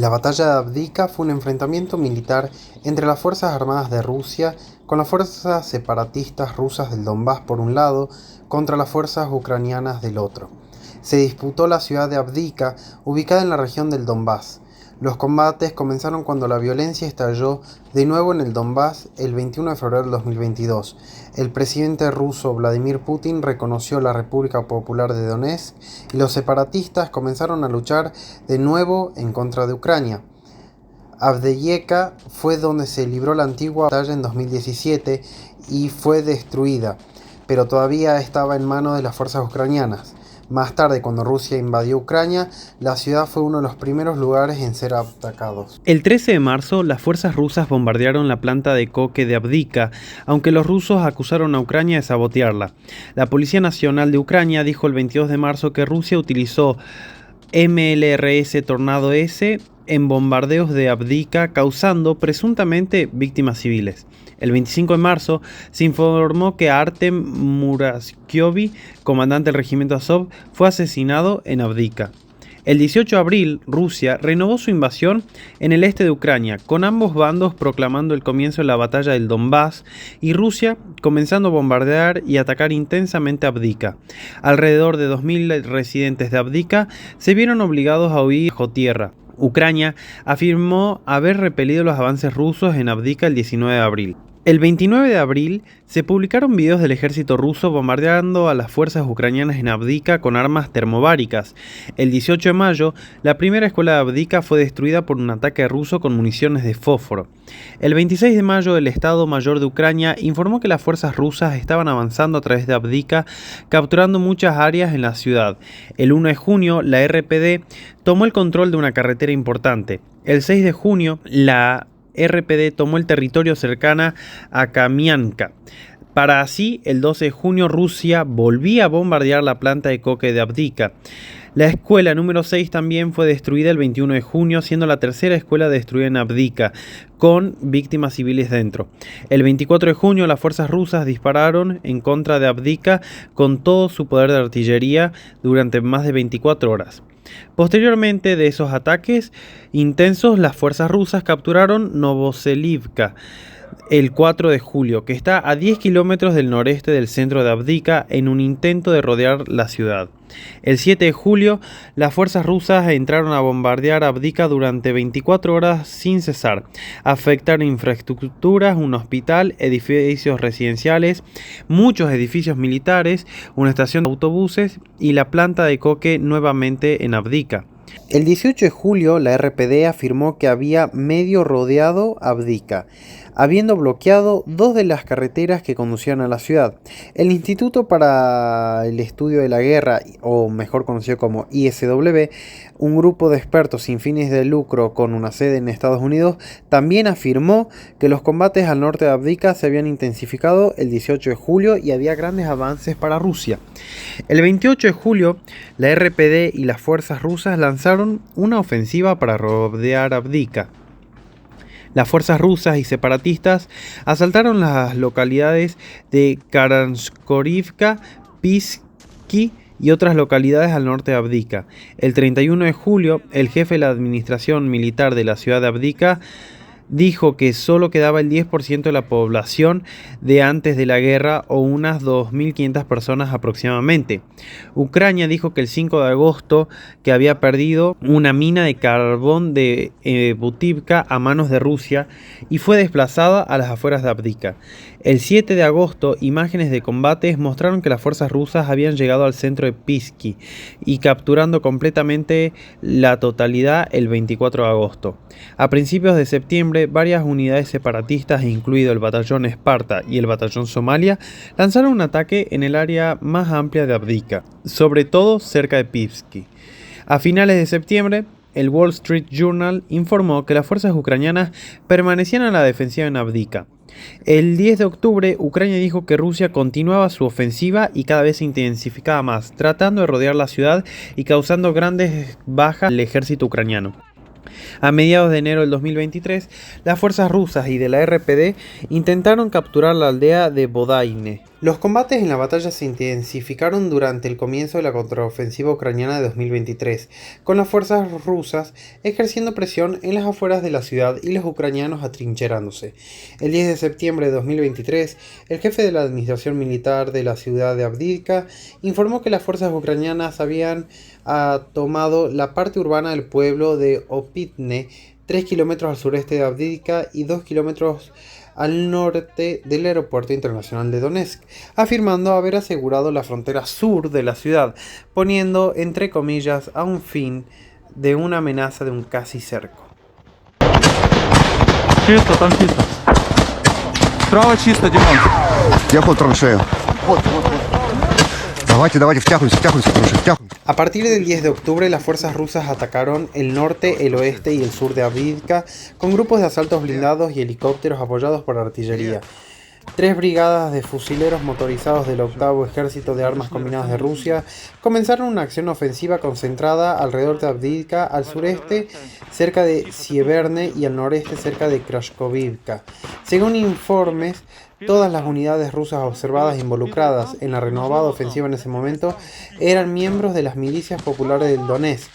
La batalla de Avdiivka fue un enfrentamiento militar entre las Fuerzas Armadas de Rusia con las fuerzas separatistas rusas del Donbass por un lado contra las fuerzas ucranianas del otro. Se disputó la ciudad de Avdiivka, ubicada en la región del Donbass. Los combates comenzaron cuando la violencia estalló de nuevo en el Donbass el 21 de febrero de 2022. El presidente ruso Vladimir Putin reconoció la República Popular de Donetsk y los separatistas comenzaron a luchar de nuevo en contra de Ucrania. Avdiivka fue donde se libró la antigua batalla en 2017 y fue destruida, pero todavía estaba en manos de las fuerzas ucranianas. Más tarde, cuando Rusia invadió Ucrania, la ciudad fue uno de los primeros lugares en ser atacados. El 13 de marzo, las fuerzas rusas bombardearon la planta de coque de Avdiivka, aunque los rusos acusaron a Ucrania de sabotearla. La Policía Nacional de Ucrania dijo el 22 de marzo que Rusia utilizó MLRS Tornado S en bombardeos de Avdiivka, causando presuntamente víctimas civiles. El 25 de marzo se informó que Artem Muraskiovi, comandante del regimiento Azov, fue asesinado en Avdiivka. El 18 de abril, Rusia renovó su invasión en el este de Ucrania, con ambos bandos proclamando el comienzo de la batalla del Donbass y Rusia comenzando a bombardear y atacar intensamente Avdiivka. Alrededor de 2.000 residentes de Avdiivka se vieron obligados a huir bajo tierra. Ucrania afirmó haber repelido los avances rusos en Avdiivka el 19 de abril. El 29 de abril se publicaron videos del ejército ruso bombardeando a las fuerzas ucranianas en Avdiivka con armas termobáricas. El 18 de mayo, la primera escuela de Avdiivka fue destruida por un ataque ruso con municiones de fósforo. El 26 de mayo, el Estado Mayor de Ucrania informó que las fuerzas rusas estaban avanzando a través de Avdiivka, capturando muchas áreas en la ciudad. El 1 de junio, la RPD tomó el control de una carretera importante. El 6 de junio, la RPD tomó el territorio cercano a Kamianka. Para así, el 12 de junio, Rusia volvía a bombardear la planta de coque de Avdiivka. La escuela número 6 también fue destruida el 21 de junio, siendo la tercera escuela destruida en Avdiivka, con víctimas civiles dentro. El 24 de junio, las fuerzas rusas dispararon en contra de Avdiivka con todo su poder de artillería durante más de 24 horas. Posteriormente de esos ataques intensos, las fuerzas rusas capturaron Novoselivka el 4 de julio, que está a 10 kilómetros del noreste del centro de Avdiivka, en un intento de rodear la ciudad. El 7 de julio, las fuerzas rusas entraron a bombardear Avdiivka durante 24 horas sin cesar. Afectaron infraestructuras, un hospital, edificios residenciales, muchos edificios militares, una estación de autobuses y la planta de coque nuevamente en Avdiivka. El 18 de julio, la RPD afirmó que había medio rodeado Avdiivka, habiendo bloqueado 2 de las carreteras que conducían a la ciudad. El Instituto para el Estudio de la Guerra, o mejor conocido como ISW, un grupo de expertos sin fines de lucro con una sede en Estados Unidos, también afirmó que los combates al norte de Avdiivka se habían intensificado el 18 de julio y había grandes avances para Rusia. El 28 de julio, la RPD y las fuerzas rusas lanzaron una ofensiva para rodear Avdiivka. Las fuerzas rusas y separatistas asaltaron las localidades de Karanshkorivka, Pisky y otras localidades al norte de Avdiivka. El 31 de julio, el jefe de la administración militar de la ciudad de Avdiivka dijo que solo quedaba el 10% de la población de antes de la guerra, o unas 2.500 personas aproximadamente. Ucrania dijo que el 5 de agosto que había perdido una mina de carbón de Butivka a manos de Rusia y fue desplazada a las afueras de Avdiivka. El 7 de agosto, imágenes de combates mostraron que las fuerzas rusas habían llegado al centro de Pisky y capturando completamente la totalidad el 24 de agosto. A principios de septiembre, varias unidades separatistas, incluido el batallón Esparta y el batallón Somalia, lanzaron un ataque en el área más amplia de Avdiivka, sobre todo cerca de Pisky. A finales de septiembre, el Wall Street Journal informó que las fuerzas ucranianas permanecían a la defensiva en Avdiivka. El 10 de octubre, Ucrania dijo que Rusia continuaba su ofensiva y cada vez se intensificaba más, tratando de rodear la ciudad y causando grandes bajas al ejército ucraniano. A mediados de enero del 2023, las fuerzas rusas y de la RPD intentaron capturar la aldea de Bodaine. Los combates en la batalla se intensificaron durante el comienzo de la contraofensiva ucraniana de 2023, con las fuerzas rusas ejerciendo presión en las afueras de la ciudad y los ucranianos atrincherándose. El 10 de septiembre de 2023, el jefe de la administración militar de la ciudad de Avdiivka informó que las fuerzas ucranianas habían tomado la parte urbana del pueblo de Opitne, 3 kilómetros al sureste de Avdiivka y 2 kilómetros al norte del Aeropuerto Internacional de Donetsk, afirmando haber asegurado la frontera sur de la ciudad, poniendo entre comillas a un fin de una amenaza de un casi cerco. Чисто, там чисто. Справа чисто, Димон. Я ход траншею. Давайте, втягиваемся, втягиваемся. A partir del 10 de octubre, las fuerzas rusas atacaron el norte, el oeste y el sur de Avdiivka con grupos de asaltos blindados y helicópteros apoyados por artillería. 3 brigadas de fusileros motorizados del 8º Ejército de Armas Combinadas de Rusia comenzaron una acción ofensiva concentrada alrededor de Avdiivka, al sureste cerca de Sieverne y al noreste cerca de Krashkovivka. Según informes, todas las unidades rusas observadas involucradas en la renovada ofensiva en ese momento eran miembros de las milicias populares del Donetsk.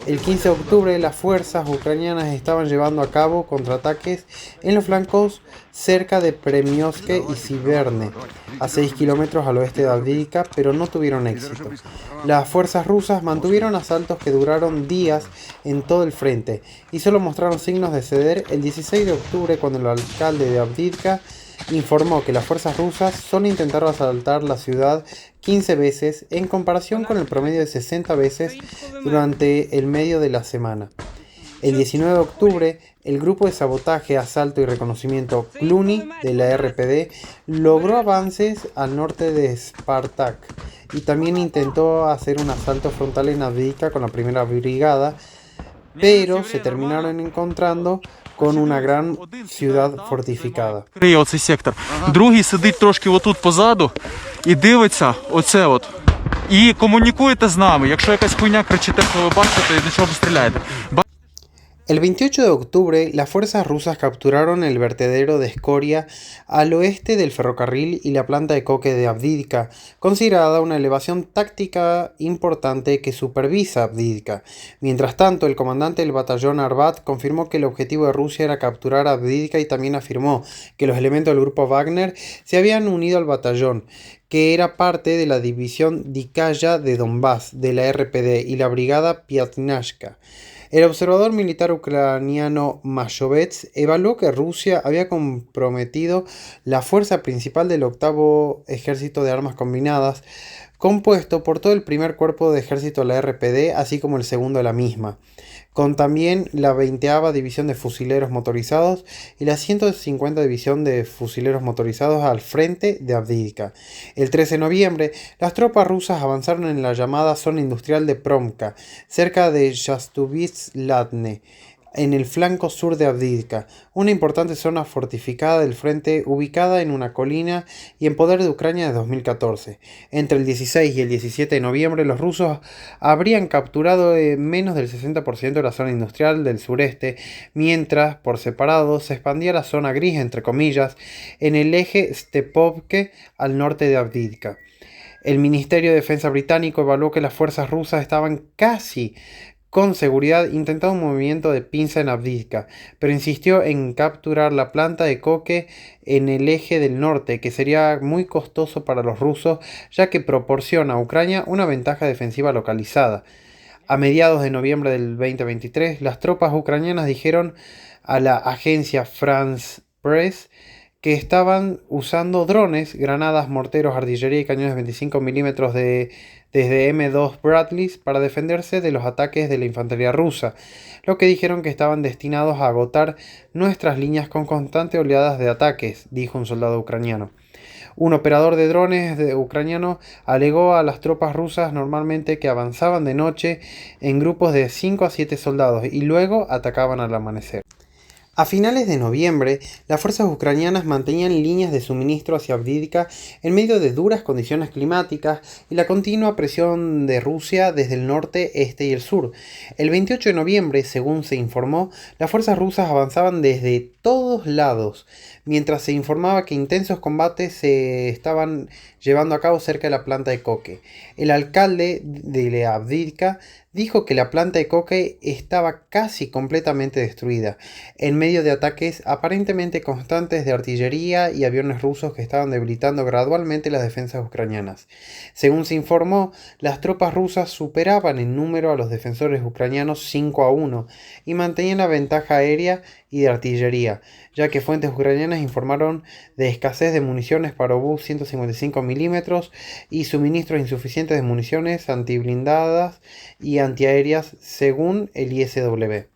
El 15 de octubre, las fuerzas ucranianas estaban llevando a cabo contraataques en los flancos cerca de Premiovske y Sieverne, a 6 kilómetros al oeste de Avdiivka, pero no tuvieron éxito. Las fuerzas rusas mantuvieron asaltos que duraron días en todo el frente y solo mostraron signos de ceder el 16 de octubre, cuando el alcalde de Avdiivka informó que las fuerzas rusas solo intentaron asaltar la ciudad 15 veces en comparación con el promedio de 60 veces durante el medio de la semana. El 19 de octubre, el grupo de sabotaje, asalto y reconocimiento Cluny de la RPD logró avances al norte de Spartak y también intentó hacer un asalto frontal en Avdiivka con la primera brigada, pero se terminaron encontrando con una gran ciudad fortificada. Криє оцей сектор. Другий сидить трошки отут позаду і дивиться оце от. І комунікуєте з нами. Якщо якась хуйня кричите, що ви бачите, і до чого ви стріляєте. El 28 de octubre, las fuerzas rusas capturaron el vertedero de escoria al oeste del ferrocarril y la planta de coque de Avdiivka, considerada una elevación táctica importante que supervisa Avdiivka. Mientras tanto, el comandante del batallón Arbat confirmó que el objetivo de Rusia era capturar Avdiivka y también afirmó que los elementos del grupo Wagner se habían unido al batallón, que era parte de la división Dikaya de Donbass de la RPD y la brigada Piatnashka. El observador militar ucraniano Mashovets evaluó que Rusia había comprometido la fuerza principal del 8º Ejército de Armas Combinadas, compuesto por todo el primer cuerpo de ejército de la RPD, así como el segundo de la misma, con también la 20ª División de Fusileros Motorizados y la 150 División de Fusileros Motorizados al frente de Avdiivka. El 13 de noviembre, las tropas rusas avanzaron en la llamada zona industrial de Promka, cerca de Yastuvitz-Latne, en el flanco sur de Avdiivka, una importante zona fortificada del frente ubicada en una colina y en poder de Ucrania desde 2014. Entre el 16 y el 17 de noviembre, los rusos habrían capturado menos del 60% de la zona industrial del sureste, mientras, por separado, se expandía la zona gris, entre comillas, en el eje Stepovke al norte de Avdiivka. El Ministerio de Defensa británico evaluó que las fuerzas rusas estaban casi con seguridad intentando un movimiento de pinza en Avdiivka, pero insistió en capturar la planta de coque en el eje del norte, que sería muy costoso para los rusos, ya que proporciona a Ucrania una ventaja defensiva localizada. A mediados de noviembre del 2023, las tropas ucranianas dijeron a la agencia France Press que estaban usando drones, granadas, morteros, artillería y cañones 25 milímetros desde M2 Bradleys para defenderse de los ataques de la infantería rusa, lo que dijeron que estaban destinados a agotar nuestras líneas con constantes oleadas de ataques, dijo un soldado ucraniano. Un operador de drones ucraniano alegó a las tropas rusas normalmente que avanzaban de noche en grupos de 5 a 7 soldados y luego atacaban al amanecer. A finales de noviembre, las fuerzas ucranianas mantenían líneas de suministro hacia Avdiivka en medio de duras condiciones climáticas y la continua presión de Rusia desde el norte, este y el sur. El 28 de noviembre, según se informó, las fuerzas rusas avanzaban desde todos lados, mientras se informaba que intensos combates se estaban llevando a cabo cerca de la planta de coque. El alcalde de Avdiivka dijo que la planta de coque estaba casi completamente destruida, en medio de ataques aparentemente constantes de artillería y aviones rusos que estaban debilitando gradualmente las defensas ucranianas. Según se informó, las tropas rusas superaban en número a los defensores ucranianos 5-1 y mantenían la ventaja aérea y de artillería, ya que fuentes ucranianas informaron de escasez de municiones para obús 155 mm y suministros insuficientes de municiones antiblindadas y antiaéreas, según el ISW.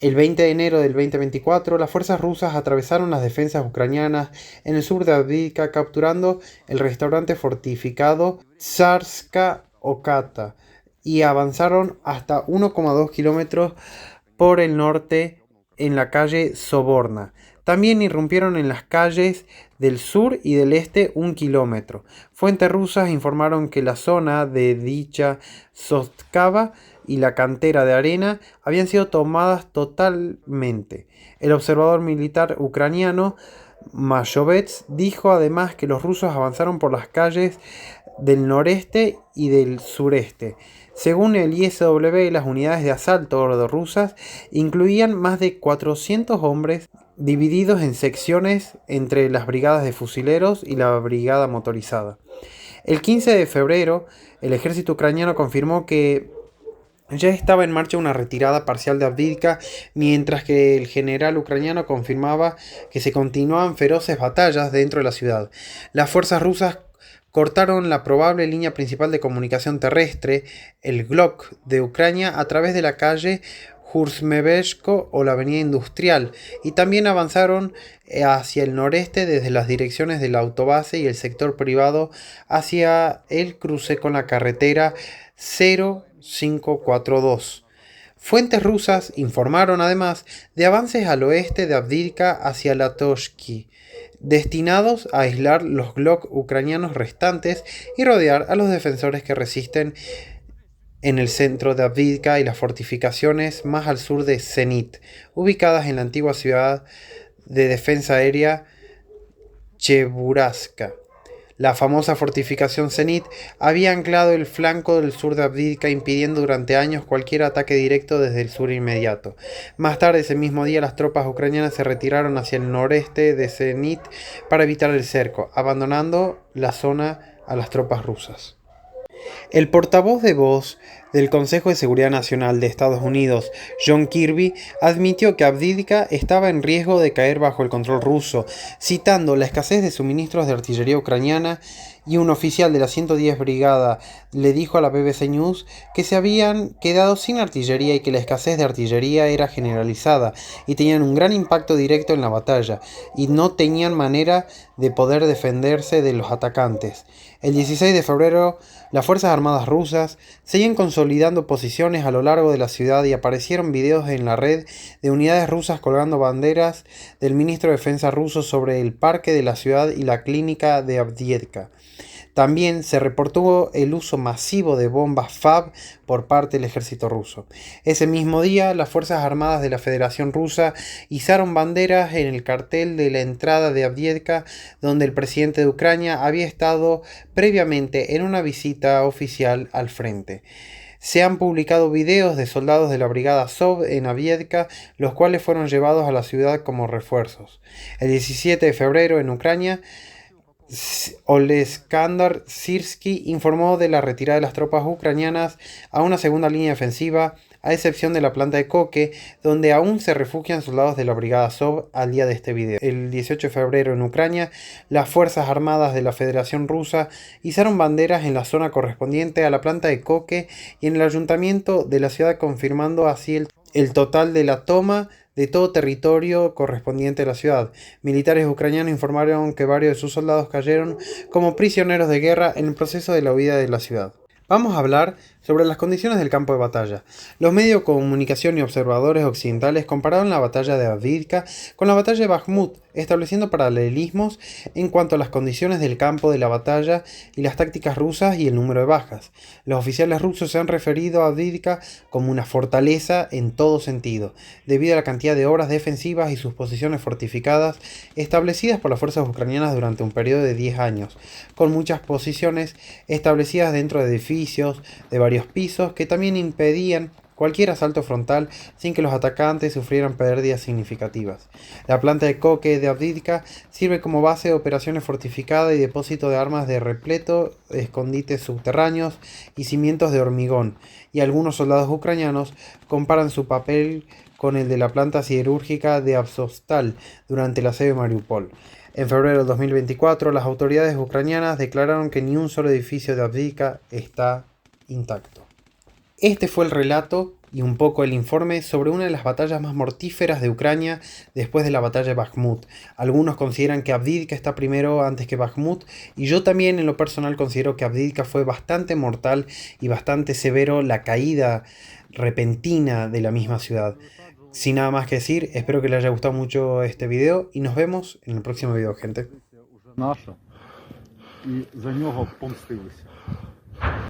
El 20 de enero del 2024, las fuerzas rusas atravesaron las defensas ucranianas en el sur de Avdiivka, capturando el restaurante fortificado Tsarska Okata y avanzaron hasta 1,2 kilómetros por el norte en la calle Soborna. También irrumpieron en las calles del sur y del este 1 kilómetro. Fuentes rusas informaron que la zona de dicha Sostkava y la cantera de arena habían sido tomadas totalmente. El observador militar ucraniano Mashovets dijo además que los rusos avanzaron por las calles del noreste y del sureste. Según el ISW, las unidades de asalto rusas incluían más de 400 hombres divididos en secciones entre las brigadas de fusileros y la brigada motorizada. El 15 de febrero, el ejército ucraniano confirmó que ya estaba en marcha una retirada parcial de Avdiivka, mientras que el general ucraniano confirmaba que se continuaban feroces batallas dentro de la ciudad. Las fuerzas rusas cortaron la probable línea principal de comunicación terrestre, el GLOC de Ucrania, a través de la calle Hurzmeveshko o la avenida industrial, y también avanzaron hacia el noreste desde las direcciones de la autobase y el sector privado hacia el cruce con la carretera 0542. Fuentes rusas informaron además de avances al oeste de Avdiivka hacia Latoshki, destinados a aislar los GLOC ucranianos restantes y rodear a los defensores que resisten en el centro de Avdiivka y las fortificaciones más al sur de Zenit, ubicadas en la antigua ciudad de defensa aérea Cheburashka. La famosa fortificación Zenit había anclado el flanco del sur de Avdiivka, impidiendo durante años cualquier ataque directo desde el sur inmediato. Más tarde ese mismo día, las tropas ucranianas se retiraron hacia el noreste de Zenit para evitar el cerco, abandonando la zona a las tropas rusas. El portavoz de voz del Consejo de Seguridad Nacional de Estados Unidos, John Kirby, admitió que Avdiivka estaba en riesgo de caer bajo el control ruso, citando la escasez de suministros de artillería ucraniana, y un oficial de la 110 Brigada le dijo a la BBC News que se habían quedado sin artillería y que la escasez de artillería era generalizada y tenían un gran impacto directo en la batalla y no tenían manera de poder defenderse de los atacantes. El 16 de febrero, las Fuerzas Armadas rusas seguían consolidando posiciones a lo largo de la ciudad y aparecieron videos en la red de unidades rusas colgando banderas del ministro de Defensa ruso sobre el parque de la ciudad y la clínica de Avdiivka. También se reportó el uso masivo de bombas FAB por parte del ejército ruso. Ese mismo día, las Fuerzas Armadas de la Federación Rusa izaron banderas en el cartel de la entrada de Avdiivka, donde el presidente de Ucrania había estado previamente en una visita oficial al frente. Se han publicado videos de soldados de la brigada Azov en Avdiivka, los cuales fueron llevados a la ciudad como refuerzos. El 17 de febrero, en Ucrania, Oleksandr Syrskyi informó de la retirada de las tropas ucranianas a una segunda línea defensiva, a excepción de la planta de coque, donde aún se refugian soldados de la brigada Azov al día de este video. El 18 de febrero, en Ucrania, las Fuerzas Armadas de la Federación Rusa izaron banderas en la zona correspondiente a la planta de coque y en el ayuntamiento de la ciudad, confirmando así el total de la toma de todo territorio correspondiente a la ciudad. Militares ucranianos informaron que varios de sus soldados cayeron como prisioneros de guerra en el proceso de la huida de la ciudad. Vamos a hablar Sobre las condiciones del campo de batalla, los medios de comunicación y observadores occidentales compararon la batalla de Avdiivka con la batalla de Bakhmut, estableciendo paralelismos en cuanto a las condiciones del campo de la batalla y las tácticas rusas y el número de bajas. Los oficiales rusos se han referido a Avdiivka como una fortaleza en todo sentido, debido a la cantidad de obras defensivas y sus posiciones fortificadas establecidas por las fuerzas ucranianas durante un periodo de 10 años, con muchas posiciones establecidas dentro de edificios de varios pisos que también impedían cualquier asalto frontal sin que los atacantes sufrieran pérdidas significativas. La planta de coque de Avdiivka sirve como base de operaciones fortificada y depósito de armas de repleto, escondites subterráneos y cimientos de hormigón, y algunos soldados ucranianos comparan su papel con el de la planta siderúrgica de Azovstal durante el asedio de Mariupol. En febrero de 2024, las autoridades ucranianas declararon que ni un solo edificio de Avdiivka está intacto. Este fue el relato y un poco el informe sobre una de las batallas más mortíferas de Ucrania después de la batalla de Bakhmut. Algunos consideran que Avdiivka está primero antes que Bakhmut, y yo también en lo personal considero que Avdiivka fue bastante mortal y bastante severo la caída repentina de la misma ciudad. Sin nada más que decir, espero que les haya gustado mucho este video y nos vemos en el próximo video, gente. Наша. І за нього помстилися.